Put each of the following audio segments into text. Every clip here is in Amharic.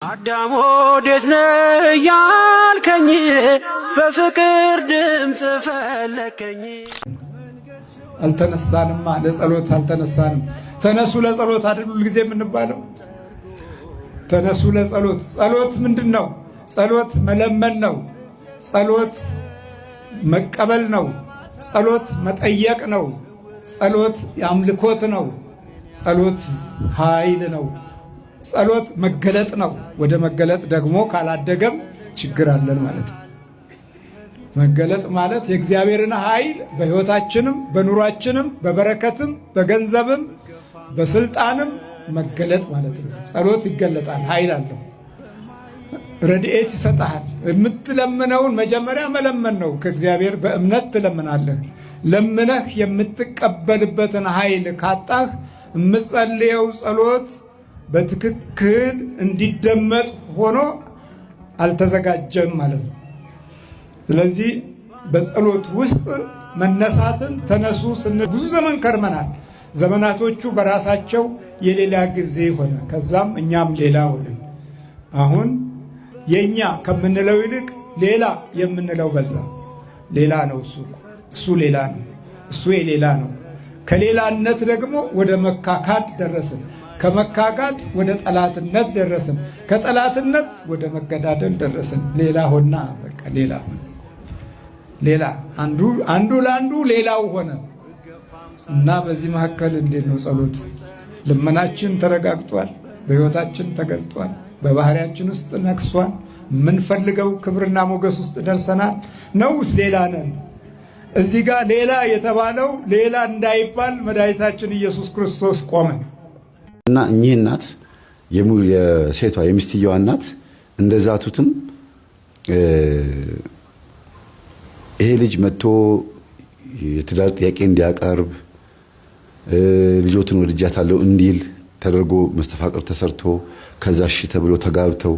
አዳም ወዴት ነህ ያልከኝ በፍቅር ድምፅ ፈለከኝ። አልተነሳንማ ለጸሎት አልተነሳንም። ተነሱ ለጸሎት አይደል ሁልጊዜ የምንባለው? ተነሱ ለጸሎት። ጸሎት ምንድነው? ጸሎት መለመን ነው። ጸሎት መቀበል ነው። ጸሎት መጠየቅ ነው። ጸሎት አምልኮት ነው። ጸሎት ኃይል ነው። ጸሎት መገለጥ ነው። ወደ መገለጥ ደግሞ ካላደገም ችግር አለን ማለት ነው። መገለጥ ማለት የእግዚአብሔርን ኃይል በሕይወታችንም በኑሯችንም በበረከትም በገንዘብም በስልጣንም መገለጥ ማለት ነው። ጸሎት ይገለጣል፣ ኃይል አለው፣ ረድኤት ይሰጣል። የምትለምነውን መጀመሪያ መለመን ነው። ከእግዚአብሔር በእምነት ትለምናለህ። ለምነህ የምትቀበልበትን ኃይል ካጣህ የምትጸልየው ጸሎት በትክክል እንዲደመጥ ሆኖ አልተዘጋጀም ማለት ነው። ስለዚህ በጸሎት ውስጥ መነሳትን ተነሱ ስንል ብዙ ዘመን ከርመናል። ዘመናቶቹ በራሳቸው የሌላ ጊዜ ሆነ፣ ከዛም እኛም ሌላ ሆነ። አሁን የኛ ከምንለው ይልቅ ሌላ የምንለው በዛ። ሌላ ነው እሱ ሌላ ነው፣ እሱ የሌላ ነው። ከሌላነት ደግሞ ወደ መካካድ ደረስን። ከመካካድ ወደ ጠላትነት ደረስን። ከጠላትነት ወደ መገዳደል ደረስን። ሌላ ሆና በቃ ሌላ ሆነ። ሌላ አንዱ ለአንዱ ሌላው ሆነ እና በዚህ መካከል እንዴት ነው ጸሎት? ልመናችን ተረጋግጧል፣ በሕይወታችን ተገልጧል፣ በባህሪያችን ውስጥ ነግሷል። የምንፈልገው ክብርና ሞገስ ውስጥ ደርሰናል ነውስ ሌላ ነን? እዚህ ጋር ሌላ የተባለው ሌላ እንዳይባል መድኃኒታችን ኢየሱስ ክርስቶስ ቆመ እና እኚህ እናት የሴቷ የሚስትየዋ እናት እንደዛቱትም ይሄ ልጅ መጥቶ የትዳር ጥያቄ እንዲያቀርብ ልጆትን ወድጃታለሁ እንዲል ተደርጎ መስተፋቅር ተሰርቶ ከዛ እሺ ተብሎ ተጋብተው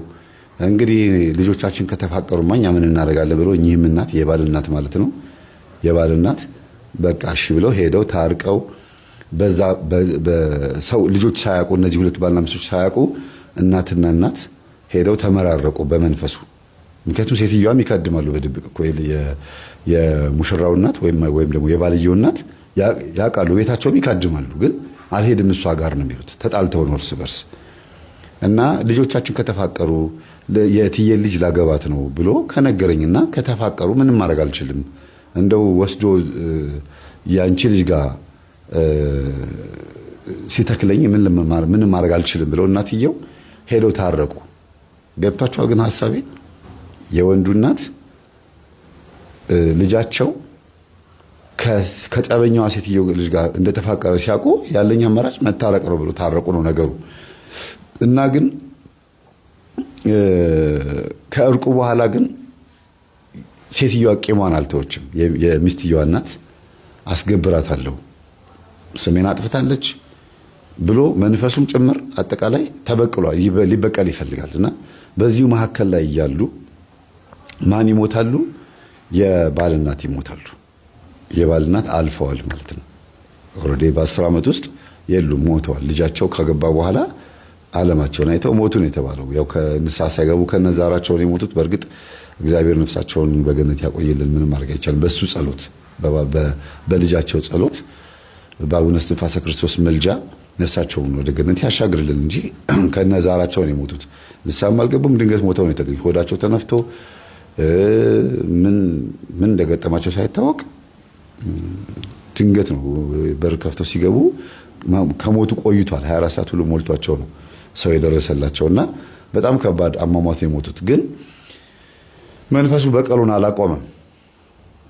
እንግዲህ ልጆቻችን ከተፋቀሩማ እኛ ምን እናደርጋለን ብሎ እኚህም እናት የባል እናት ማለት ነው የባል እናት በቃ እሺ ብለው ሄደው ታርቀው በዛ በሰው ልጆች ሳያውቁ እነዚህ ሁለት ባልና ሚስቶች ሳያውቁ እናትና እናት ሄደው ተመራረቁ በመንፈሱ። ምክንያቱም ሴትዮዋም ይካድማሉ በድብቅ እኮ የሙሽራው እናት ወይም ደግሞ የባልየው እናት ያውቃሉ፣ ቤታቸውም ይካድማሉ፣ ግን አልሄድም እሷ ጋር ነው የሚሉት። ተጣልተው ነው እርስ በርስ እና ልጆቻችን ከተፋቀሩ የእትዬ ልጅ ላገባት ነው ብሎ ከነገረኝና ከተፋቀሩ ምንም ማድረግ አልችልም፣ እንደው ወስዶ ያንቺ ልጅ ጋር ሲተክለኝ ምንም ማድረግ አልችልም ብለው እናትየው ሄደው ታረቁ። ገብቷቸዋል ግን ሐሳቤ? የወንዱ እናት ልጃቸው ከጠበኛዋ ሴትዮ ልጅ ጋር እንደተፋቀረ ሲያውቁ ያለኝ አማራጭ መታረቅ ነው ብሎ ታረቁ ነው ነገሩ። እና ግን ከእርቁ በኋላ ግን ሴትዮዋ ቂሟን አልተወችም። የሚስትየዋ እናት አስገብራታለሁ፣ ስሜን አጥፍታለች ብሎ መንፈሱም ጭምር አጠቃላይ ተበቅሏል፣ ሊበቀል ይፈልጋል። እና በዚሁ መካከል ላይ እያሉ ማን ይሞታሉ? የባል እናት ይሞታሉ። የባል እናት አልፈዋል ማለት ነው። ኦልሬዲ በ10 ዓመት ውስጥ የሉም፣ ሞተዋል። ልጃቸው ከገባ በኋላ ዓለማቸውን አይተው ሞቱ ነው የተባለው። ያው ከንስሐ ሳይገቡ ከነዛራቸው ነው የሞቱት። በእርግጥ እግዚአብሔር ነፍሳቸውን በገነት ያቆይልን፣ ምንም ማድረግ አይቻልም። በሱ ጸሎት፣ በልጃቸው ጸሎት፣ በአቡነ እስትንፋሰ ክርስቶስ መልጃ ነፍሳቸውን ወደ ገነት ያሻግርልን እንጂ ከነዛራቸው ነው የሞቱት። ንስሐም አልገቡም፣ ድንገት ሞተው ነው የተገኙት። ሆዳቸው ተነፍቶ ምን እንደገጠማቸው ሳይታወቅ ድንገት ነው በር ከፍተው ሲገቡ ከሞቱ ቆይቷል። 24 ሰዓት ሁሉ ሞልቷቸው ነው ሰው የደረሰላቸውና በጣም ከባድ አሟሟት ነው የሞቱት። ግን መንፈሱ በቀሉን አላቆመም።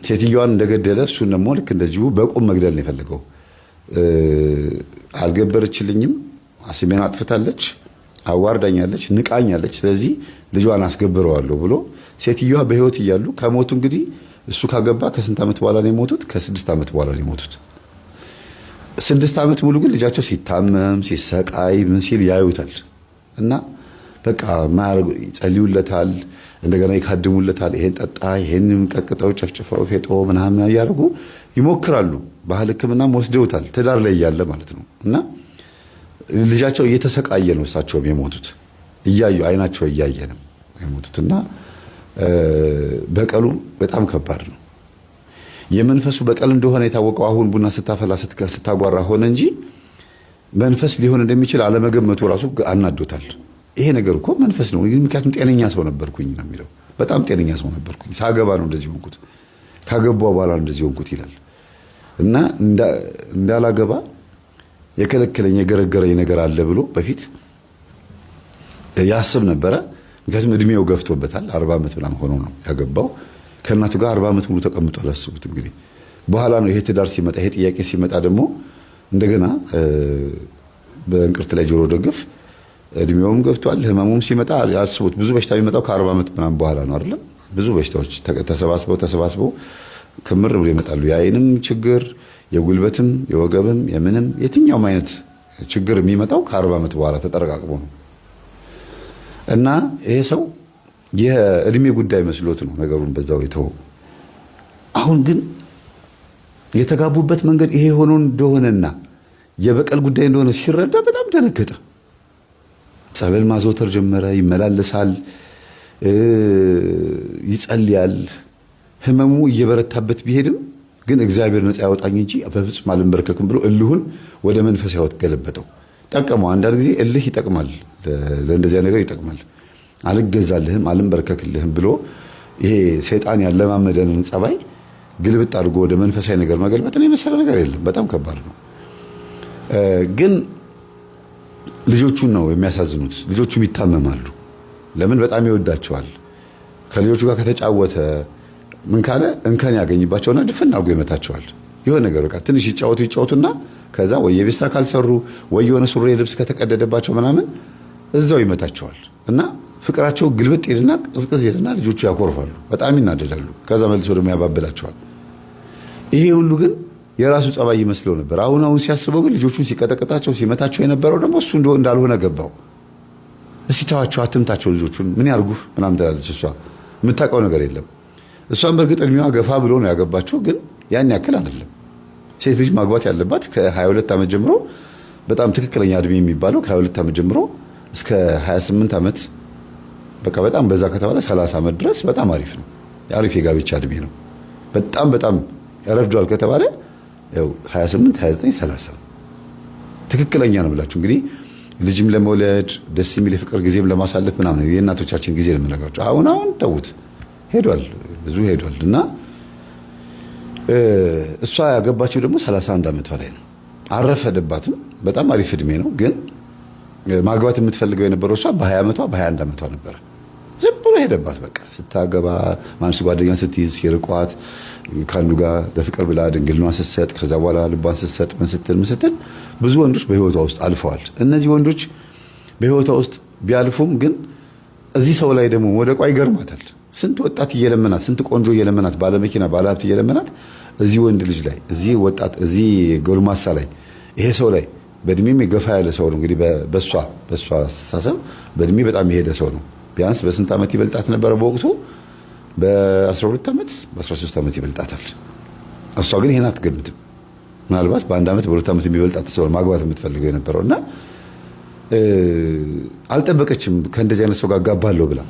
ሴትዮዋን እንደገደለ እሱን ደግሞ ልክ እንደዚሁ በቁም መግደል ነው የፈለገው። አልገበረችልኝም፣ ስሜን አጥፍታለች፣ አዋርዳኛለች፣ ንቃኛለች፣ ስለዚህ ልጇን አስገብረዋለሁ ብሎ ሴትዮዋ በሕይወት እያሉ ከሞቱ እንግዲህ እሱ ካገባ ከስንት ዓመት በኋላ ነው የሞቱት? ከ6 ዓመት በኋላ ነው የሞቱት። 6 ዓመት ሙሉ ግን ልጃቸው ሲታመም ሲሰቃይ ምን ሲል ያዩታል። እና በቃ ይጸልዩለታል፣ እንደገና ይካድሙለታል። ይሄን ጠጣ፣ ይሄን ቀጥቅጠው ጨፍጭፈው ፌጦ ምናምን ያያርጉ ይሞክራሉ። ባህል ሕክምናም ወስደውታል፣ ትዳር ላይ ያለ ማለት ነው። እና ልጃቸው እየተሰቃየ ነው እሳቸውም የሞቱት። እያዩ አይናቸው እያየ ነው የሞቱትና በቀሉ በጣም ከባድ ነው። የመንፈሱ በቀል እንደሆነ የታወቀው አሁን ቡና ስታፈላ ስታጓራ ሆነ እንጂ መንፈስ ሊሆን እንደሚችል አለመገመቱ ራሱ አናዶታል። ይሄ ነገር እኮ መንፈስ ነው፣ ምክንያቱም ጤነኛ ሰው ነበርኩኝ ነው የሚለው። በጣም ጤነኛ ሰው ነበርኩኝ፣ ሳገባ ነው እንደዚህ ሆንኩት፣ ካገባው በኋላ ነው እንደዚህ ሆንኩት ይላል። እና እንዳላገባ የከለከለኝ የገረገረኝ ነገር አለ ብሎ በፊት ያስብ ነበረ። ምክንያቱም እድሜው ገፍቶበታል። 40 ዓመት ምናምን ሆኖ ነው ያገባው። ከእናቱ ጋር 40 ዓመት ሙሉ ተቀምጧል። አስቡት እንግዲህ። በኋላ ነው ይሄ ትዳር ሲመጣ ይሄ ጥያቄ ሲመጣ ደግሞ እንደገና በእንቅርት ላይ ጆሮ ደግፍ እድሜውም ገፍቷል። ህመሙም ሲመጣ አስቡት። ብዙ በሽታ የሚመጣው ከ40 ዓመት ምናምን በኋላ ነው አይደል? ብዙ በሽታዎች ተሰባስበው ክምር ብሎ ይመጣሉ። የአይንም ችግር፣ የጉልበትም፣ የወገብም፣ የምንም የትኛውም አይነት ችግር የሚመጣው ከ40 ዓመት በኋላ ተጠረቃቅሞ ነው። እና ይሄ ሰው የእድሜ ጉዳይ መስሎት ነው ነገሩን በዛው የተወው። አሁን ግን የተጋቡበት መንገድ ይሄ ሆኖ እንደሆነና የበቀል ጉዳይ እንደሆነ ሲረዳ በጣም ደነገጠ። ጸበል ማዘውተር ጀመረ። ይመላለሳል፣ ይጸልያል። ህመሙ እየበረታበት ቢሄድም ግን እግዚአብሔር ነፃ ያወጣኝ እንጂ በፍጹም አልንበረከክም ብሎ እልሁን ወደ መንፈስ ያወጥ ገለበጠው። ጠቀመው። አንዳንድ ጊዜ እልህ ይጠቅማል፣ ለእንደዚያ ነገር ይጠቅማል። አልገዛልህም፣ አልንበረከክልህም ብሎ ይሄ ሰይጣን ያለማመደንን ጸባይ ግልብጥ አድርጎ ወደ መንፈሳዊ ነገር መገልበጥ ነው የመሰለ ነገር የለም። በጣም ከባድ ነው። ግን ልጆቹን ነው የሚያሳዝኑት። ልጆቹም ይታመማሉ። ለምን? በጣም ይወዳቸዋል። ከልጆቹ ጋር ከተጫወተ ምን ካለ እንከን ያገኝባቸውና ድፍን አድርጎ ይመታቸዋል። የሆነ ነገር በቃ ትንሽ ይጫወቱና ከዛ ወይ የቤት ስራ ካልሰሩ ወይ የሆነ ሱሪ ልብስ ከተቀደደባቸው ምናምን እዛው ይመታቸዋል። እና ፍቅራቸው ግልብጥ ይልና ቅዝቅዝ ይልና ልጆቹ ያኮርፋሉ፣ በጣም ይናደዳሉ። ከዛ መልሶ ደግሞ ያባብላቸዋል። ይሄ ሁሉ ግን የራሱ ጸባይ ይመስለው ነበር። አሁን ሲያስበው ግን ልጆቹን ሲቀጠቅጣቸው ሲመታቸው የነበረው ደግሞ እሱ እንዳልሆነ ገባው። እስቲ ተዋቸው፣ አትምታቸው ልጆቹን፣ ምን ያርጉህ ምናምን ትላለች እሷ። የምታውቀው ነገር የለም። እሷም በእርግጥ እድሜዋ ገፋ ብሎ ነው ያገባቸው፣ ግን ያን ያክል አይደለም። ሴት ልጅ ማግባት ያለባት ከ22 ዓመት ጀምሮ፣ በጣም ትክክለኛ እድሜ የሚባለው ከ22 ዓመት ጀምሮ እስከ 28 ዓመት፣ በቃ በጣም በዛ ከተባለ 30 ዓመት ድረስ በጣም አሪፍ ነው። አሪፍ የጋብቻ እድሜ ነው። በጣም ረፍዷል ከተባለ ያው 28፣ 29፣ 30 ትክክለኛ ነው ብላችሁ እንግዲህ ልጅም ለመውለድ ደስ የሚል የፍቅር ጊዜም ለማሳለፍ ምናምን የእናቶቻችን ጊዜ ለምንነግራቸው አሁን ተውት፣ ሄዷል፣ ብዙ ሄዷል። እና እሷ ያገባችው ደግሞ 31 ዓመቷ ላይ ነው። አረፈደባትም። በጣም አሪፍ እድሜ ነው። ግን ማግባት የምትፈልገው የነበረው እሷ በ20 ዓመቷ በ21 ዓመቷ ነበረ። ዝም ብሎ ሄደባት። በቃ ስታገባ ማንስ ጓደኛ ስትይዝ የርቋት ከአንዱ ጋር ለፍቅር ብላ ድንግልናዋን ስትሰጥ ከዛ በኋላ ልቧን ስትሰጥ ምን ስትል ብዙ ወንዶች በህይወቷ ውስጥ አልፈዋል። እነዚህ ወንዶች በህይወቷ ውስጥ ቢያልፉም ግን እዚህ ሰው ላይ ደግሞ ወደቋ ይገርማታል። ስንት ወጣት እየለመናት፣ ስንት ቆንጆ እየለመናት፣ ባለመኪና ባለሀብት እየለመናት እዚህ ወንድ ልጅ ላይ እዚህ ወጣት እዚህ ጎልማሳ ላይ ይሄ ሰው ላይ በእድሜም የገፋ ያለ ሰው ነው እንግዲህ በሷ አስተሳሰብ በእድሜ በጣም የሄደ ሰው ነው። ቢያንስ በስንት ዓመት ይበልጣት ነበረ በወቅቱ? በ12 ዓመት በ13 ዓመት ይበልጣታል። እሷ ግን ይሄን አትገምትም። ምናልባት በአንድ ዓመት በሁለት ዓመት የሚበልጣት ሰው ማግባት የምትፈልገው የነበረውና አልጠበቀችም ከእንደዚህ አይነት ሰው ጋር ጋባለሁ ብላ።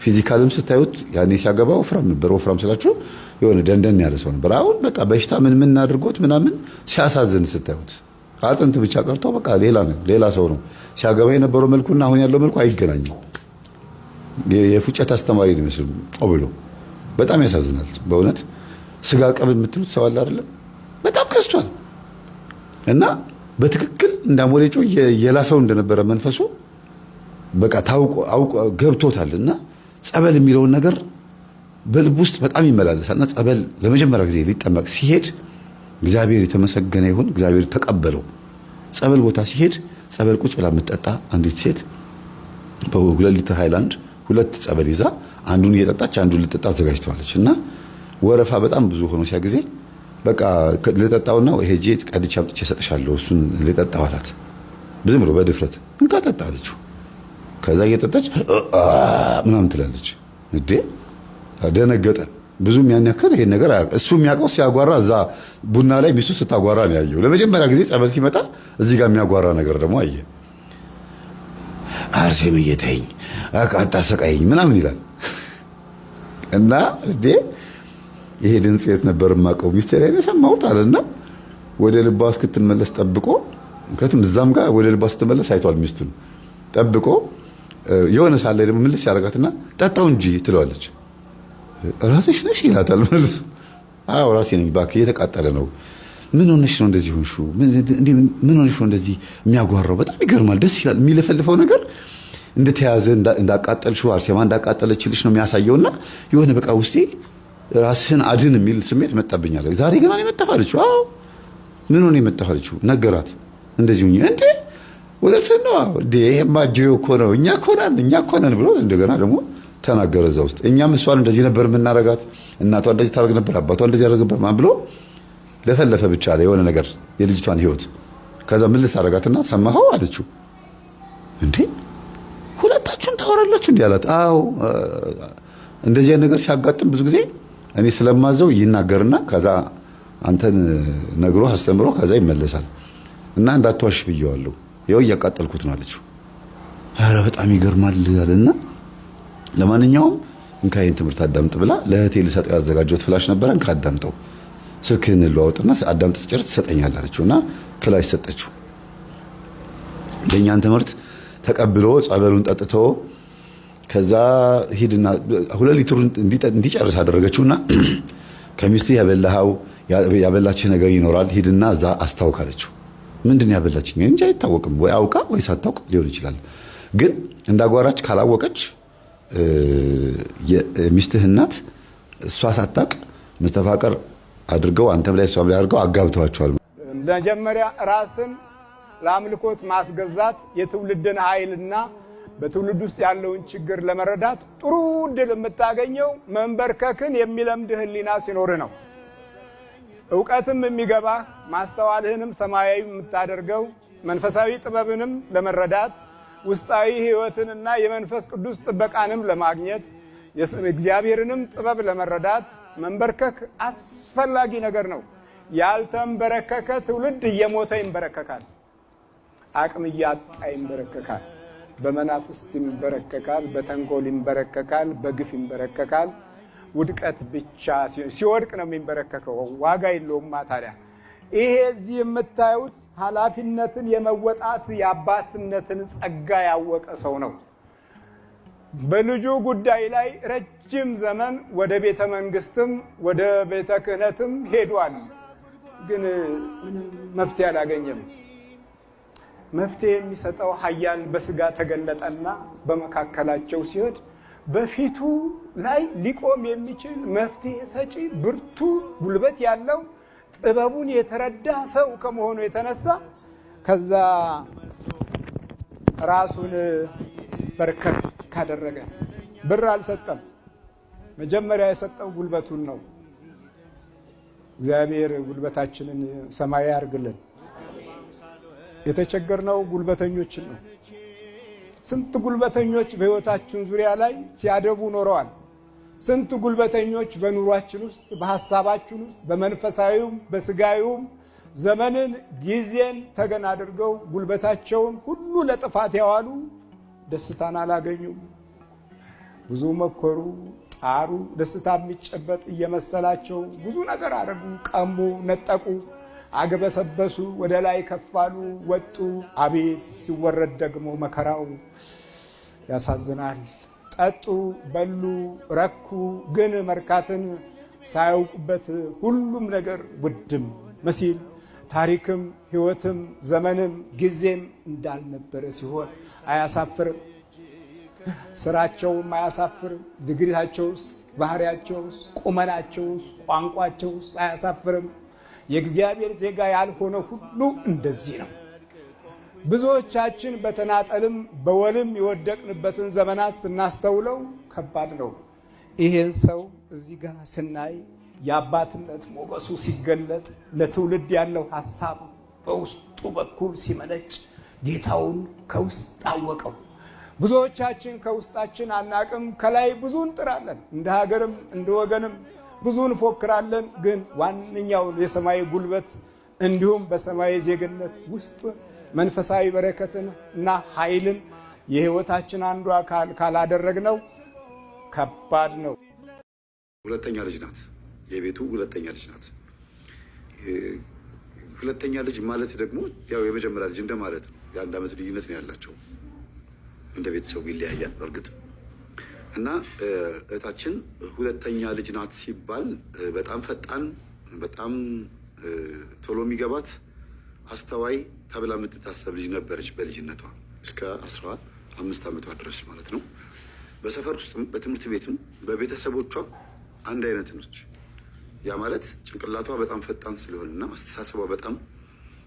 ፊዚካልም ስታዩት ያኔ ሲያገባ ወፍራም ነበር። ወፍራም ስላችሁ የሆነ ደንደን ያለ ሰው ነበር። አሁን በቃ በሽታ ምን አድርጎት ምናምን ሲያሳዝን ስታዩት አጥንት ብቻ ቀርቶ በቃ ሌላ ሰው ነው። ሲያገባ የነበረው መልኩና አሁን ያለው መልኩ አይገናኝም። የፉጨት አስተማሪ ነው የሚመስል ብሎ በጣም ያሳዝናል በእውነት። ስጋ ቀብል የምትሉት ሰው አለ አይደለም? በጣም ከስቷል። እና በትክክል እንዳሞሌጮ የላሰው እንደነበረ መንፈሱ በቃ አውቆ ገብቶታል። እና ጸበል የሚለውን ነገር በልብ ውስጥ በጣም ይመላለሳል። እና ጸበል ለመጀመሪያ ጊዜ ሊጠመቅ ሲሄድ እግዚአብሔር የተመሰገነ ይሁን፣ እግዚአብሔር ተቀበለው። ጸበል ቦታ ሲሄድ ጸበል ቁጭ ብላ የምትጠጣ አንዲት ሴት በ2 ሊትር ሃይላንድ 2 ጸበል ይዛ አንዱን እየጠጣች አንዱን ልጠጣ አዘጋጅተዋለች። እና ወረፋ በጣም ብዙ ሆኖ ሲያ ጊዜ በቃ ልጠጣውና ሄጄ ቀድቼ አምጥቼ እሰጥሻለሁ እሱን ልጠጣው አላት። ዝም ብሎ በድፍረት እንካ ጠጣ አለችው። ከዛ እየጠጣች ምናምን ትላለች። እንዴ ደነገጠ። ብዙም ያን ያክል ይሄን ነገር እሱ የሚያውቀው ሲያጓራ እዛ ቡና ላይ ሚስቱ ስታጓራ ነው ያየው። ለመጀመሪያ ጊዜ ጸበል ሲመጣ እዚህ ጋር የሚያጓራ ነገር ደግሞ አየ። አርሴምዬ ተይኝ አታሰቃይኝ ምናምን ይላል። እና እንዴ ይሄ ድምፅ የት ነበር የማውቀው ሚስጥር ላይ ሰማሁት አለና ወደ ልቧ እስክትመለስ ጠብቆ ከቱም እዛም ጋር ወደ ልቧ ስትመለስ አይቷል ሚስቱን ጠብቆ የሆነ ሳለ ደግሞ ምልስ ያደርጋትና ጠጣው እንጂ ትለዋለች። ራስሽ ነሽ ይላታል መልሱ። አዎ ራሴ ነኝ እባክህ እየተቃጠለ ነው። ምን ሆነሽ ነው እንደዚህ ሆንሽው? ምን ሆነሽ ነው እንደዚህ የሚያጓራው? በጣም ይገርማል። ደስ ይላል። የሚለፈልፈው ነገር እንደተያዘ እንዳቃጠልሽው አርሴማ እንዳቃጠለችልሽ ነው የሚያሳየውና የሆነ በቃ ውስጤ ራስህን አድን የሚል ስሜት መጣብኛል። ዛሬ ገና ነው የመጣፋለችው። አዎ ምን ሆነ የመጣፋለችው? ነገራት እንደዚህ ሁኚ እንዴ ወለተና እንዴ ማጅሬው እኮ ነው እኛ እኮ ነን ብሎ እንደገና ደግሞ ተናገረ እዛ ውስጥ። እኛም እሷን እንደዚህ ነበር የምናረጋት፣ እናቷ እንደዚህ ታረግ ነበር፣ አባቷ እንደዚህ ያደርግ ነበር ማን ብሎ ለፈለፈ ብቻ አለ የሆነ ነገር የልጅቷን ህይወት። ከዛ ምን ልሳረጋትና ሰማኸው አለችው። እንዴ ሁለታችሁም ታወራላችሁ እንዴ አላት። አዎ እንደዚህ አይነት ነገር ሲያጋጥም ብዙ ጊዜ እኔ ስለማዘው ይናገርና ከዛ አንተን ነግሮ አስተምሮ ከዛ ይመለሳል እና እንዳትዋሽ ብየዋለሁ ይኸው እያቃጠልኩት ነው አለችው። ኧረ በጣም ይገርማል አለና ለማንኛውም እንካይን ትምህርት አዳምጥ ብላ ለእህቴ ልሰጠው ያዘጋጀሁት ፍላሽ ነበረ እንካዳምጠው ስልክህን ለዋውጥና አዳምጥ ስትጨርስ ትሰጠኛለህ አለችውና ፍላሽ ሰጠችው። የኛን ትምህርት ተቀብሎ ጸበሉን ጠጥቶ ከዛ ሂድና 2 ሊትሩን እንዲጨርስ አደረገችውና ከሚስትህ ያበላችህ ነገር ይኖራል ሂድና እዛ አስታውቅ አለችው። ምንድን ያበላችኝ እንጂ አይታወቅም፣ ወይ አውቃ ወይ ሳታውቅ ሊሆን ይችላል። ግን እንዳጓራች ካላወቀች የሚስትህ እናት እሷ ሳታውቅ መስተፋቀር አድርገው አንተም ላይ እሷም ላይ አድርገው አጋብተዋቸዋል። መጀመሪያ ራስን ለአምልኮት ማስገዛት የትውልድን ኃይልና በትውልድ ውስጥ ያለውን ችግር ለመረዳት ጥሩ ዕድል የምታገኘው መንበርከክን የሚለምድ ህሊና ሲኖር ነው። ዕውቀትም የሚገባ ማስተዋልህንም ሰማያዊ የምታደርገው መንፈሳዊ ጥበብንም ለመረዳት ውስጣዊ ህይወትንና የመንፈስ ቅዱስ ጥበቃንም ለማግኘት የእግዚአብሔርንም ጥበብ ለመረዳት መንበርከክ አስፈላጊ ነገር ነው። ያልተንበረከከ ትውልድ እየሞተ ይንበረከካል፣ አቅም እያጣ ይንበረከካል፣ በመናፍስት ይንበረከካል፣ በተንኮል ይንበረከካል፣ በግፍ ይንበረከካል። ውድቀት ብቻ ሲወድቅ ነው የሚንበረከከው፣ ዋጋ የለውም። ታዲያ ይሄ እዚህ የምታዩት ኃላፊነትን የመወጣት የአባትነትን ጸጋ ያወቀ ሰው ነው። በልጁ ጉዳይ ላይ ረጅም ዘመን ወደ ቤተ መንግስትም ወደ ቤተ ክህነትም ሄዷል፣ ግን መፍትሄ አላገኘም። መፍትሄ የሚሰጠው ኃያል በስጋ ተገለጠና በመካከላቸው ሲሄድ በፊቱ ላይ ሊቆም የሚችል መፍትሄ ሰጪ ብርቱ ጉልበት ያለው ጥበቡን የተረዳ ሰው ከመሆኑ የተነሳ ከዛ ራሱን በርከክ ካደረገ ብር አልሰጠም። መጀመሪያ የሰጠው ጉልበቱን ነው። እግዚአብሔር ጉልበታችንን ሰማያዊ ያርግልን። የተቸገርነው ጉልበተኞችን ነው። ስንት ጉልበተኞች በህይወታችን ዙሪያ ላይ ሲያደቡ ኖረዋል። ስንት ጉልበተኞች በኑሯችን ውስጥ በሐሳባችን ውስጥ በመንፈሳዊውም በስጋዊውም ዘመንን ጊዜን ተገን አድርገው ጉልበታቸውን ሁሉ ለጥፋት ያዋሉ ደስታን አላገኙም። ብዙ መከሩ፣ ጣሩ፣ ደስታ የሚጨበጥ እየመሰላቸው ብዙ ነገር አደረጉ፣ ቀሙ፣ ነጠቁ፣ አገበሰበሱ፣ ወደ ላይ ከፋሉ፣ ወጡ። አቤት ሲወረድ ደግሞ መከራው ያሳዝናል። ጠጡ፣ በሉ፣ ረኩ፣ ግን መርካትን ሳያውቁበት ሁሉም ነገር ውድም መሲል ታሪክም ህይወትም ዘመንም ጊዜም እንዳልነበረ ሲሆን አያሳፍርም። ስራቸውም አያሳፍርም። ድግሪታቸውስ፣ ባህሪያቸውስ፣ ቁመናቸውስ፣ ቋንቋቸውስ አያሳፍርም። የእግዚአብሔር ዜጋ ያልሆነ ሁሉ እንደዚህ ነው። ብዙዎቻችን በተናጠልም በወልም የወደቅንበትን ዘመናት ስናስተውለው ከባድ ነው። ይሄን ሰው እዚህ ጋር ስናይ የአባትነት ሞገሱ ሲገለጥ ለትውልድ ያለው ሐሳብ በውስጡ በኩል ሲመነጭ ጌታውን ከውስጥ አወቀው። ብዙዎቻችን ከውስጣችን አናቅም። ከላይ ብዙ እንጥራለን፣ እንደ ሀገርም እንደ ወገንም ብዙ እንፎክራለን። ግን ዋነኛውን የሰማይ ጉልበት እንዲሁም በሰማይ ዜግነት ውስጥ መንፈሳዊ በረከትን እና ኃይልን የህይወታችን አንዱ አካል ካላደረግነው ከባድ ነው። ሁለተኛ ልጅ ናት። የቤቱ ሁለተኛ ልጅ ናት። ሁለተኛ ልጅ ማለት ደግሞ ያው የመጀመሪያ ልጅ እንደማለት ነው። የ1 ዓመት ልዩነት ነው ያላቸው። እንደ ቤተሰቡ ይለያያል እርግጥ እና እህታችን ሁለተኛ ልጅ ናት ሲባል በጣም ፈጣን፣ በጣም ቶሎ የሚገባት አስተዋይ ተብላ የምትታሰብ ልጅ ነበረች በልጅነቷ እስከ 15 ዓመቷ ድረስ ማለት ነው። በሰፈር ውስጥም በትምህርት ቤትም በቤተሰቦቿ አንድ አይነት ነች። ያ ማለት ጭንቅላቷ በጣም ፈጣን ስለሆነና አስተሳሰቧ በጣም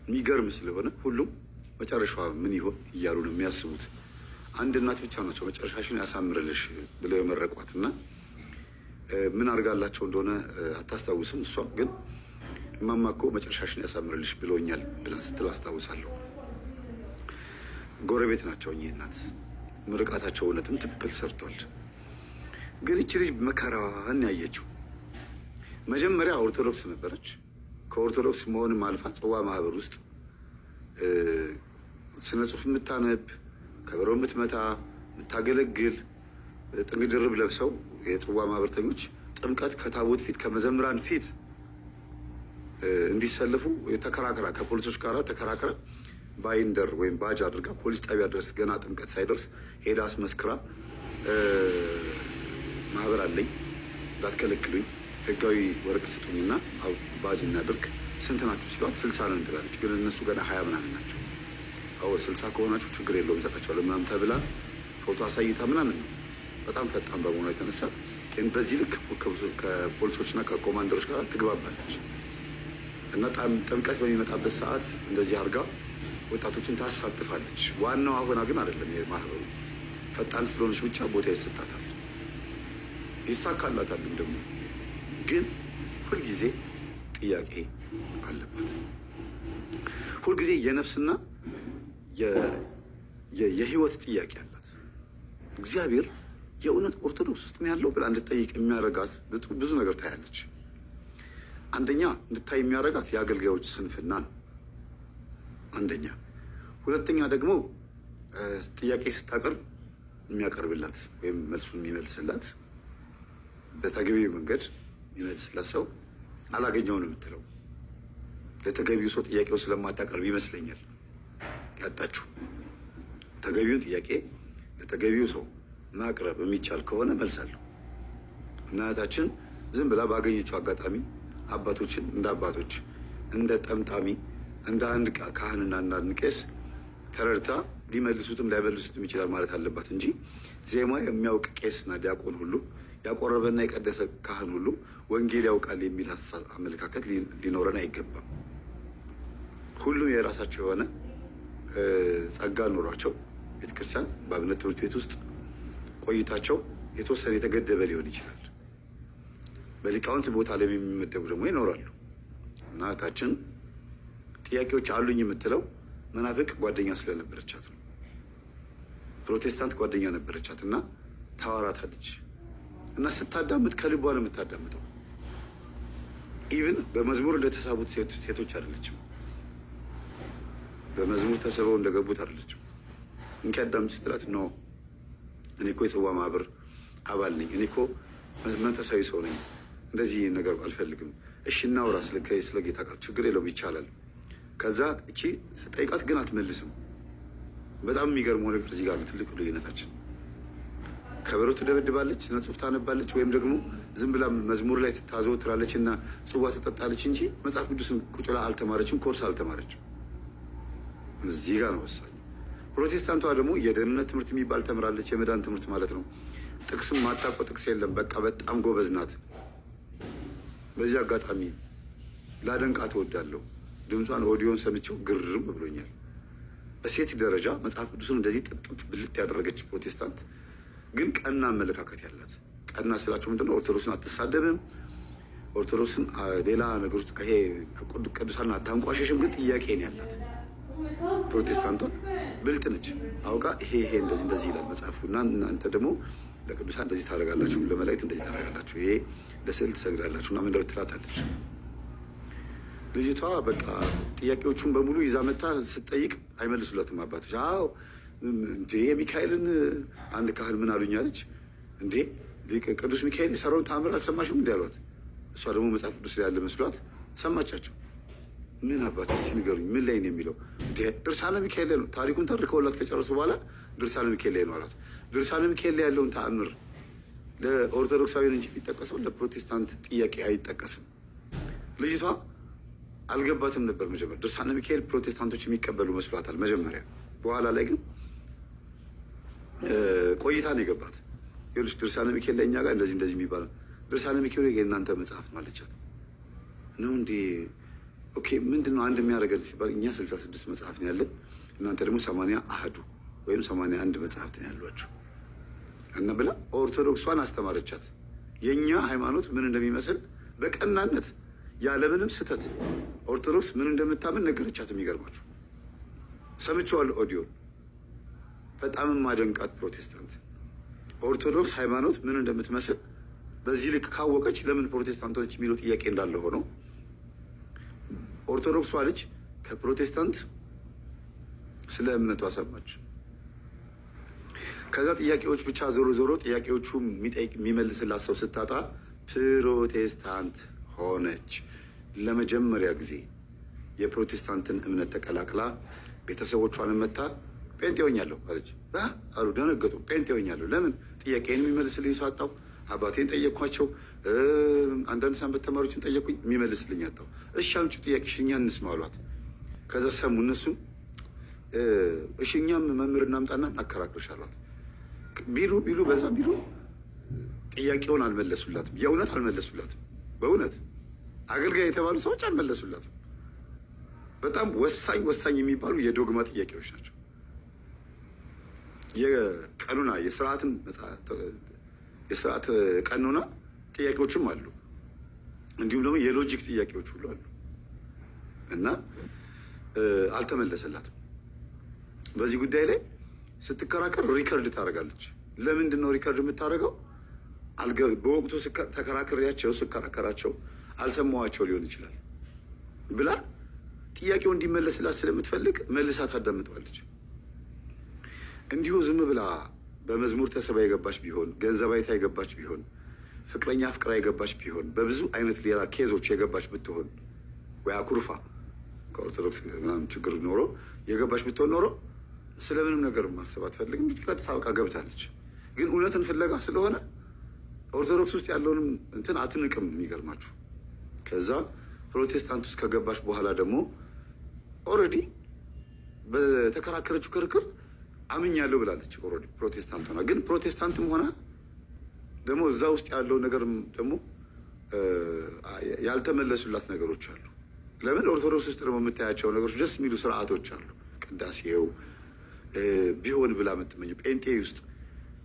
የሚገርም ስለሆነ ሁሉም መጨረሻዋ ምን ይሆን እያሉ ነው የሚያስቡት። አንድ እናት ብቻ ናቸው መጨረሻሽን ያሳምርልሽ ብለው የመረቋት እና ምን አድርጋላቸው እንደሆነ አታስታውስም። እሷ ግን እማማ እኮ መጨረሻሽን ያሳምርልሽ ብሎኛል ብላ ስትል አስታውሳለሁ። ጎረቤት ናቸው እኚህ እናት። ምርቃታቸው እውነትም ትክክል ሰርቷል። ግን እቺ ልጅ መከራዋን ያየችው መጀመሪያ ኦርቶዶክስ ነበረች። ከኦርቶዶክስ መሆንም አልፋ ጽዋ ማህበር ውስጥ ስነ ጽሁፍ የምታነብ ከበሮ የምትመታ የምታገለግል ጥንግ ድርብ ለብሰው የጽዋ ማህበርተኞች ጥምቀት ከታቦት ፊት ከመዘምራን ፊት እንዲሰለፉ ተከራከራ፣ ከፖሊሶች ጋር ተከራከራ ባይንደር ወይም ባጅ አድርጋ ፖሊስ ጣቢያ ድረስ ገና ጥምቀት ሳይደርስ ሄዳ አስመስክራ ማህበር አለኝ እንዳትከለክሉኝ ህጋዊ ወረቀት ስጡኝና ባጅ እናድርግ፣ ስንት ናችሁ ሲሏት 60 ነን ትላለች። ግን እነሱ ገና 20 ምናምን ናቸው። 60 ከሆናችሁ ችግር የለውም እንሰጣቸዋለን ምናምን ተብላ ፎቶ አሳይታ ምናምን ነው። በጣም ፈጣን በመሆኗ የተነሳ ግን በዚህ ልክ ከፖሊሶችና ከኮማንደሮች ጋር ትግባባለች እና ጥምቀት በሚመጣበት ሰዓት እንደዚህ አድርጋ ወጣቶችን ታሳትፋለች። ዋናው አሁና ግን አይደለም የማህበሩ ፈጣን ስለሆነች ብቻ ቦታ ይሰጣታል፣ ይሳካላታልም ደግሞ። ግን ሁልጊዜ ጥያቄ አለባት። ሁልጊዜ የነፍስና የህይወት ጥያቄ አላት። እግዚአብሔር የእውነት ኦርቶዶክስ ውስጥ ነው ያለው ብላ እንድትጠይቅ የሚያደርጋት ብዙ ነገር ታያለች። አንደኛ እንድታይ የሚያደርጋት የአገልጋዮች ስንፍና ነው አንደኛ። ሁለተኛ ደግሞ ጥያቄ ስታቀርብ የሚያቀርብላት ወይም መልሱን የሚመልስላት በተገቢው መንገድ የሚመልስላት ሰው አላገኘውም የምትለው ለተገቢው ሰው ጥያቄው ስለማታቀርብ ይመስለኛል ያጣችሁ። ተገቢውን ጥያቄ ለተገቢው ሰው ማቅረብ የሚቻል ከሆነ መልሳለሁ። እናታችን ዝም ብላ ባገኘችው አጋጣሚ አባቶችን እንደ አባቶች እንደ ጠምጣሚ እንደ አንድ ካህንና እንደ አንድ ቄስ ተረድታ ሊመልሱትም ላይመልሱትም ይችላል ማለት አለባት እንጂ ዜማ የሚያውቅ ቄስና ዲያቆን ሁሉ ያቆረበና የቀደሰ ካህን ሁሉ ወንጌል ያውቃል የሚል አመለካከት ሊኖረን አይገባም። ሁሉም የራሳቸው የሆነ ጸጋ ኖሯቸው ቤተክርስቲያን በአብነት ትምህርት ቤት ውስጥ ቆይታቸው የተወሰነ የተገደበ ሊሆን ይችላል። በሊቃውንት ቦታ ላይ የሚመደቡ ደግሞ ይኖራሉ። እና እህታችን ጥያቄዎች አሉኝ የምትለው መናፍቅ ጓደኛ ስለነበረቻት ነው። ፕሮቴስታንት ጓደኛ ነበረቻት እና ታዋራታለች እና ስታዳምጥ ከልቧ ነው የምታዳምጠው። ኢቭን በመዝሙር እንደተሳቡት ሴቶች አይደለችም። በመዝሙር ተስበው እንደገቡት አይደለችም። እንኪ አዳምጪ ስትላት ነው እኔ እኮ የጽዋ ማህበር አባል ነኝ፣ እኔ እኮ መንፈሳዊ ሰው ነኝ፣ እንደዚህ ነገር አልፈልግም፣ እሺ እናውራ ስለ ጌታ ቃል፣ ችግር የለውም ይቻላል። ከዛ እቺ ስጠይቃት ግን አትመልስም። በጣም የሚገርመው ነገር እዚህ ጋር ትልቅ ልዩነታችን። ከበሮ ትደበድባለች፣ ስነ ጽሁፍ ታነባለች፣ ወይም ደግሞ ዝም ብላ መዝሙር ላይ ታዘወትራለች እና ጽዋ ትጠጣለች እንጂ መጽሐፍ ቅዱስን ቁጭ ብላ አልተማረችም፣ ኮርስ አልተማረችም። እዚህ ጋር ነው ወሳኝ። ፕሮቴስታንቷ ደግሞ የደህንነት ትምህርት የሚባል ተምራለች፣ የመዳን ትምህርት ማለት ነው። ጥቅስም ማታውቀው ጥቅስ የለም። በቃ በጣም ጎበዝ ናት። በዚህ አጋጣሚ ላደንቃት እወዳለሁ። ድምጿን ኦዲዮን ሰምቼው ግርም ብሎኛል። በሴት ደረጃ መጽሐፍ ቅዱስን እንደዚህ ጥጥት ብልት ያደረገች ፕሮቴስታንት ግን ቀና አመለካከት ያላት። ቀና ስላቸው ምንድነው? ኦርቶዶክስን አትሳደብም፣ ኦርቶዶክስን ሌላ ነገሮች ይሄ ቅዱሳን አታንቋሸሽም። ግን ጥያቄ ነው ያላት። ፕሮቴስታንቷ ብልጥ ነች። አውቃ ይሄ እንደዚህ ይላል መጽሐፉ እና እናንተ ደግሞ ለቅዱሳን እንደዚህ ታደርጋላችሁ፣ ለመላእክት እንደዚህ ታደርጋላችሁ፣ ይሄ ለስዕል ትሰግዳላችሁ እና ምንድነው ትላታለች። ልጅቷ በቃ ጥያቄዎቹን በሙሉ ይዛ መታ ስትጠይቅ አይመልሱላትም አባቶች። አዎ እንዴ የሚካኤልን አንድ ካህን ምን አሉኝ አለች። እንዴ ቅዱስ ሚካኤል የሰራውን ተአምር አልሰማሽም እንዲ አሏት። እሷ ደግሞ መጽሐፍ ቅዱስ ላይ ያለ መስሏት ሰማቻቸው። ምን አባት እስኪ ንገሩኝ ምን ላይ ነው የሚለው? ድርሳነ ሚካኤል ላይ ነው። ታሪኩን ተርከውላት ከጨረሱ በኋላ ድርሳነ ሚካኤል ላይ ነው አላት። ድርሳነ ሚካኤል ላይ ያለውን ተአምር ለኦርቶዶክሳዊን እንጂ የሚጠቀሰው ለፕሮቴስታንት ጥያቄ አይጠቀስም። ልጅቷ አልገባትም ነበር መጀመሪያ። ድርሳነ ሚካኤል ፕሮቴስታንቶች የሚቀበሉ መስሏታል መጀመሪያ። በኋላ ላይ ግን ቆይታ ነው የገባት። ይኸውልሽ ድርሳነ ሚካኤል ላይ እኛ ጋር እንደዚህ እንደዚህ የሚባለው ድርሳነ ሚካኤል የእናንተ መጽሐፍ ነው አለቻት። ነው እንዴ? ኦኬ ምንድን ነው አንድ የሚያደርገን ሲባል እኛ 66 መጽሐፍ ነው ያለን፣ እናንተ ደግሞ 81 ወይም 81 መጽሐፍት ነው ያሏችሁ እና ብላ ኦርቶዶክሷን አስተማረቻት። የእኛ ሃይማኖት ምን እንደሚመስል በቀናነት ያለምንም ስህተት ኦርቶዶክስ ምን እንደምታምን ነገረቻት። የሚገርማችሁ ሰምቼዋለሁ ኦዲዮን። በጣም ማደንቃት ፕሮቴስታንት ኦርቶዶክስ ሃይማኖት ምን እንደምትመስል በዚህ ልክ ካወቀች ለምን ፕሮቴስታንቶች የሚለው ጥያቄ እንዳለ ሆኖ ኦርቶዶክሷ ልጅ ከፕሮቴስታንት ስለ እምነቷ ሰማች። ከዛ ጥያቄዎች ብቻ ዞሮ ዞሮ ጥያቄዎቹ የሚመልስላት ሰው ስታጣ ፕሮቴስታንት ሆነች። ለመጀመሪያ ጊዜ የፕሮቴስታንትን እምነት ተቀላቅላ ቤተሰቦቿን መታ ጴንጤ ሆኛለሁ አለች አሉ። ደነገጡ። ጴንጤ ሆኛለሁ ለምን? ጥያቄን የሚመልስልኝ ሰው አጣሁ። አባቴን ጠየቅኳቸው፣ አንዳንድ ሰንበት ተማሪዎችን ጠየቁኝ፣ የሚመልስልኝ አጣሁ። እሺ አምጪው ጥያቄሽ እኛ እንስማ አሏት። ከዛ ሰሙ እነሱ። እሺ እኛም መምህር እናምጣና እናከራክርሽ አሏት። ቢሉ በዛ ቢሉ ጥያቄውን አልመለሱላትም። የእውነት አልመለሱላትም። በእውነት አገልጋይ የተባሉ ሰዎች አልመለሱላትም። በጣም ወሳኝ የሚባሉ የዶግማ ጥያቄዎች ናቸው። የቀኑና የስርዓት ቀኑና ጥያቄዎችም አሉ። እንዲሁም ደግሞ የሎጂክ ጥያቄዎች ሁሉ አሉ እና አልተመለሰላትም። በዚህ ጉዳይ ላይ ስትከራከር ሪከርድ ታደርጋለች። ለምንድን ነው ሪከርድ የምታደርገው? በወቅቱ ስከራከራቸው አልሰማኋቸው ሊሆን ይችላል ብላ ጥያቄው እንዲመለስላት ስለምትፈልግ መልሳ ታዳምጠዋለች። እንዲሁ ዝም ብላ በመዝሙር ተስባ የገባች ቢሆን፣ ገንዘብ አይታ የገባች ቢሆን፣ ፍቅረኛ ፍቅራ የገባች ቢሆን፣ በብዙ አይነት ሌላ ኬዞች የገባች ብትሆን ወይ አኩርፋ ከኦርቶዶክስ ምናምን ችግር ኖሮ የገባች ብትሆን ኖሮ ስለምንም ነገር ማሰብ አትፈልግም። ቀጥታ በቃ ገብታለች። ግን እውነትን ፍለጋ ስለሆነ ኦርቶዶክስ ውስጥ ያለውንም እንትን አትንቅም። የሚገርማችሁ ከዛ ፕሮቴስታንት ውስጥ ከገባች በኋላ ደግሞ ኦልሬዲ በተከራከረችው ክርክር አምኛለሁ ብላለች። ኦልሬዲ ፕሮቴስታንት ሆና ግን ፕሮቴስታንትም ሆና ደግሞ እዛ ውስጥ ያለው ነገር ደግሞ ያልተመለሱላት ነገሮች አሉ። ለምን ኦርቶዶክስ ውስጥ ደግሞ የምታያቸው ነገሮች ደስ የሚሉ ስርዓቶች አሉ። ቅዳሴው ቢሆን ብላ የምትመኘው ጴንጤ ውስጥ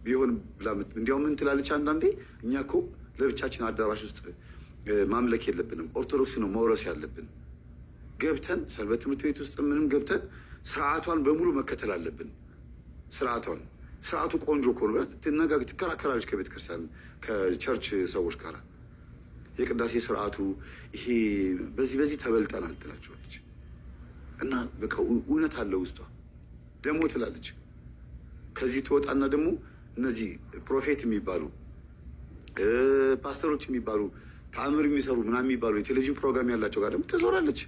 ቢሆን ብላ እንዲያውም ምን ትላለች አንዳንዴ፣ እኛ እኮ ለብቻችን አዳራሽ ውስጥ ማምለክ የለብንም፣ ኦርቶዶክስ ነው መውረስ ያለብን። ገብተን ሰንበት ትምህርት ቤት ውስጥ ምንም ገብተን ስርዓቷን በሙሉ መከተል አለብን። ስርዓቱ ቆንጆ ከሆነ ብላ ትከራከራለች ከቤተ ክርስቲያን ከቸርች ሰዎች ጋር። የቅዳሴ ስርዓቱ ይሄ በዚህ ተበልጠናል ትላቸዋለች። እና በቃ እውነት አለው ውስጧ ደግሞ ትላለች። ከዚህ ትወጣና ደግሞ እነዚህ ፕሮፌት የሚባሉ ፓስተሮች የሚባሉ ተአምር የሚሰሩ ምናምን የሚባሉ የቴሌቪዥን ፕሮግራም ያላቸው ጋር ደግሞ ትዞራለች።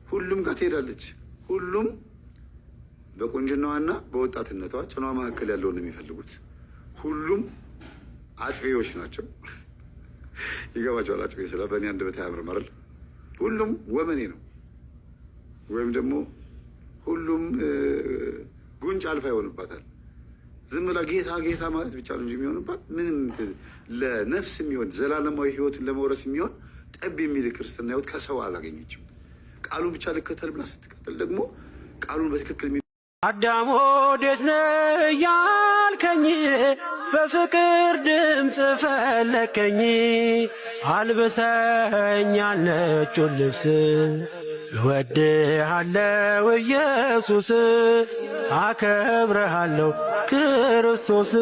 ሁሉም ጋር ትሄዳለች። ሁሉም በቁንጅናዋና በወጣትነቷ ጭኗ መካከል ያለውን ነው የሚፈልጉት። ሁሉም አጭቤዎች ናቸው። ይገባቸዋል። አጭቤ ስላ በእኔ አንድ በት አያምርም አይደል? ሁሉም ወመኔ ነው። ወይም ደግሞ ሁሉም ጉንጭ አልፋ ይሆንባታል። ዝም ብላ ጌታ ማለት ብቻ ነው እንጂ የሚሆንባት ምንም ለነፍስ የሚሆን ዘላለማዊ ሕይወትን ለመውረስ የሚሆን ጠብ የሚል ክርስትና ሕይወት ከሰው አላገኘችም። ቃሉን ብቻ ልከተል ብላ ስትከተል ደግሞ ቃሉን በትክክል አዳም ወዴት ነህ ያልከኝ፣ በፍቅር ድምፅ ፈለከኝ። አልብሰኝ ነጩን ልብስ፣ እወድሃለሁ ኢየሱስ፣ አከብረሃለሁ ክርስቶስ።